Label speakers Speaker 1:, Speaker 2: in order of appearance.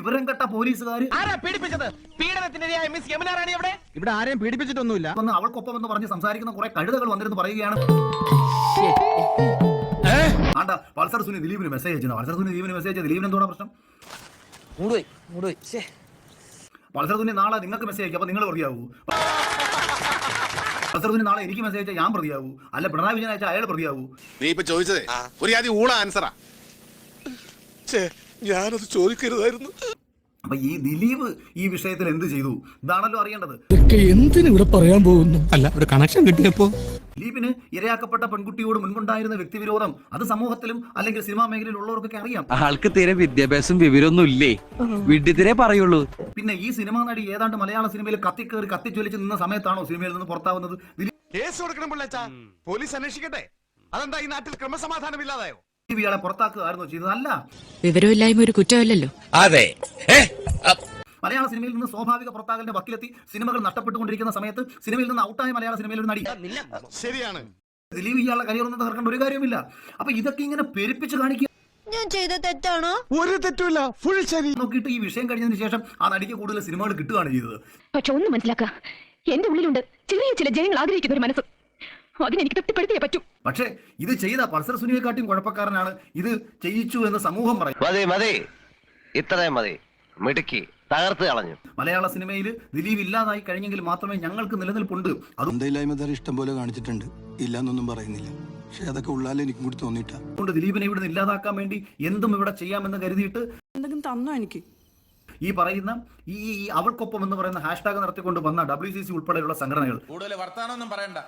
Speaker 1: വിവരം കെട്ട പോലീസുകാർ
Speaker 2: ഇവിടെ ആരെയും പീഡിപ്പിച്ചിട്ടൊന്നുമില്ല.
Speaker 1: അവൾക്കൊപ്പം എന്ന് പറഞ്ഞ് സംസാരിക്കുന്ന കുറെ കഴുതകൾ വന്നിരുന്ന് പറയുകയാണ്. ആണ്ടാ പൾസർ സുനി ദിലീപിന് മെസ്സേജ് അയച്ചു. പൾസർ സുനി ദിലീപിന് മെസ്സേജ് അയച്ചു. ദിലീപിന് എന്തോടാ പ്രശ്നം? പൾസർ സുനി നാളെ നിങ്ങൾക്ക് മെസ്സേജ് അയക്കും, അപ്പൊ നിങ്ങൾ പ്രതിയാവൂ. പൾസർ സുനി നാളെ എനിക്ക് മെസ്സേജ് അയച്ചാൽ ഞാൻ പ്രതിയാവൂ. അല്ല പിണറായി വിജയൻ അയച്ചാൽ അയാൾ പ്രതിയാവൂ.
Speaker 3: നീ ഇപ്പൊ ചോദിച്ചതേ ഒരു ആദ്യം ഊള ആൻസറാ. ഞാനത് ചോദിക്കരുതായിരുന്നു.
Speaker 1: അപ്പൊ ഈ ദിലീപ് ഈ വിഷയത്തിൽ എന്ത് ചെയ്തു ഇതാണല്ലോ അറിയേണ്ടത്.
Speaker 4: എന്തിനിവിടെ പറയാൻ പോകുന്നു? അല്ല ഒരു കണക്ഷൻ കിട്ടിയപ്പോ
Speaker 1: ദിലീപിന് ഇരയാക്കപ്പെട്ട പെൺകുട്ടിയോട് മുൻപുണ്ടായിരുന്ന വ്യക്തിവിരോധം അത് സമൂഹത്തിലും അല്ലെങ്കിൽ സിനിമാ മേഖലയിൽ ഉള്ളവർക്കൊക്കെ അറിയാം.
Speaker 5: ആൾക്ക് തീരെ വിദ്യാഭ്യാസം വിവരമൊന്നും ഇല്ലേ, വീട്ടിൽ പറയുള്ളൂ.
Speaker 1: പിന്നെ ഈ സിനിമാ നടി ഏതാണ്ട് മലയാള സിനിമയിൽ കത്തിക്കേറി കത്തിച്ചൊലിച്ച് നിന്ന സമയത്താണോ സിനിമയിൽ നിന്ന് പുറത്താവുന്നത്?
Speaker 3: കേസ് കൊടുക്കണം പിള്ളേച്ചാ, പോലീസ് അന്വേഷിക്കട്ടെ. അതെന്താ ഈ നാട്ടിൽ ക്രമസമാധാനം ഇല്ലാതായോ?
Speaker 1: ഇയാളെ പുറത്താക്കുകയായിരുന്നു ചെയ്തത്. അല്ല,
Speaker 6: വിവരമില്ലായ്മ ഒരു കുറ്റമല്ലല്ലോ.
Speaker 5: അതെ,
Speaker 1: മലയാള സിനിമയിൽ നിന്ന് സ്വാഭാവിക പുറത്താകലിന്റെ വക്കിലെത്തി സിനിമകൾ നഷ്ടപ്പെട്ടുകൊണ്ടിരിക്കുന്ന സമയത്ത് സിനിമയിൽ നിന്ന് ഔട്ടായ മലയാള സിനിമയിൽ ഒരു നടി
Speaker 3: ശരിയാണ്.
Speaker 1: ദിലീപ് ഇയാളുടെ കരിയറൊന്നും തകർക്കേണ്ട ഒരു കാര്യമില്ല. അപ്പൊ ഇതൊക്കെ ഇങ്ങനെ പെരുപ്പിച്ച് കാണിക്കുക.
Speaker 6: ഞാൻ ചെയ്ത തെറ്റാണോ?
Speaker 3: ഒരു തെറ്റുമില്ല, ഫുൾ ശരി.
Speaker 1: നോക്കിയിട്ട് ഈ വിഷയം കഴിഞ്ഞതിന് ശേഷം ആ നടിക്ക് കൂടുതൽ സിനിമകൾ കിട്ടുകയാണ് ചെയ്തത്.
Speaker 7: പക്ഷെ ഒന്ന് മനസ്സിലാക്കുക, എന്റെ ഉള്ളിലുണ്ട് ചെറിയ ചില ജനങ്ങൾ ആഗ്രഹിക്കുന്ന ഒരു മനസ്സ്. അതിനെനിക്ക് തൃപ്തിപ്പെടുത്തിയേ പറ്റൂ.
Speaker 1: പക്ഷേ ഇത് ചെയ്ത പൾസർ സുനിയെക്കാട്ടിയും കുഴപ്പക്കാരനാണ് ഇത് ചെയ്യിച്ചു എന്ന് സമൂഹം പറയും.
Speaker 5: മതി ഇത്രയും മതി, മിടുക്കി തകർത്ത് കളഞ്ഞു.
Speaker 1: മലയാള സിനിമയിൽ ദിലീപ് ഇല്ലാതായി കഴിഞ്ഞെങ്കിൽ മാത്രമേ ഞങ്ങൾക്ക് നിലനിൽപ്പുണ്ട്.
Speaker 8: അതുകൊണ്ടില്ലായ്മ ഇഷ്ടം പോലെ കാണിച്ചിട്ടുണ്ട്, ഇല്ലാന്നൊന്നും പറയുന്നില്ല. പക്ഷെ അതൊക്കെ ഉള്ളാലും എനിക്കും കൂടി തോന്നിയിട്ടാ.
Speaker 1: അതുകൊണ്ട് ദിലീപിനെ ഇവിടെ ഇല്ലാതാക്കാൻ വേണ്ടി എന്തും ഇവിടെ ചെയ്യാമെന്ന് കരുതിയിട്ട്
Speaker 6: എന്തെങ്കിലും തന്നോ എനിക്ക്?
Speaker 1: ഈ പറയുന്ന ഈ അവൾക്കൊപ്പം എന്ന് പറയുന്ന ഹാഷ്ടാഗ് നടത്തിക്കൊണ്ട് വന്ന WCC ഉൾപ്പെടെയുള്ള സംഘടനകൾ
Speaker 9: കൂടുതൽ വർത്താനൊന്നും പറയണ്ട.